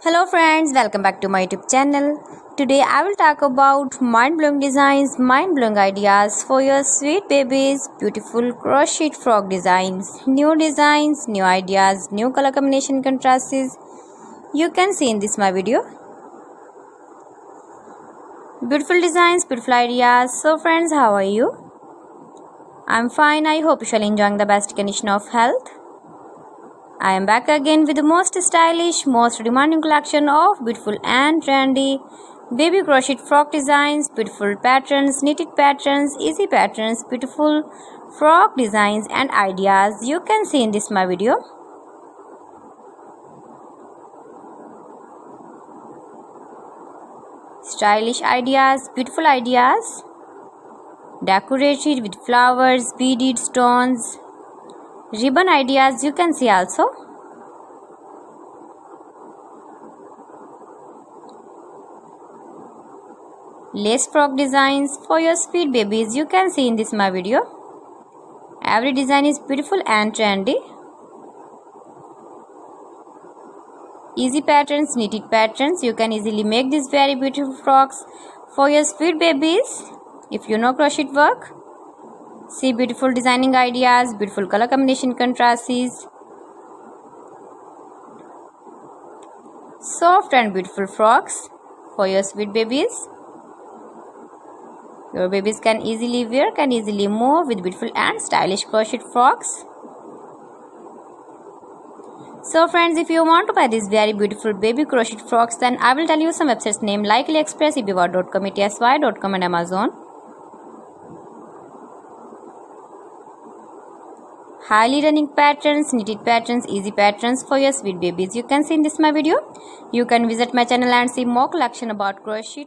Hello friends, welcome back to my YouTube channel. Today I will talk about mind-blowing designs, mind-blowing ideas for your sweet babies, beautiful crochet frog designs, new ideas, new color combination contrasts you can see in this my video. Beautiful designs, beautiful ideas. So friends, how are you? I'm fine. I hope you shall enjoying the best condition of health. I am back again with the most stylish, most demanding collection of beautiful and trendy baby crochet frock designs, beautiful patterns, knitted patterns, easy patterns, beautiful frock designs and ideas you can see in this my video. Stylish ideas, beautiful ideas, decorated with flowers, beaded stones, ribbon ideas you can see also. Lace frock designs for your sweet babies you can see in this my video. Every design is beautiful and trendy. Easy patterns, knitted patterns, you can easily make these very beautiful frocks for your sweet babies if you know crochet work. See beautiful designing ideas, beautiful color combination contrasts, soft and beautiful frocks for your sweet babies. Your babies can easily wear, can easily move with beautiful and stylish crochet frocks. So friends, if you want to buy these very beautiful baby crochet frocks, then I will tell you some websites name like AliExpress, eBay.com, ETSY.com and Amazon. Highly running patterns, knitted patterns, easy patterns for your sweet babies you can see in this my video. You can visit my channel and see more collection about crochet,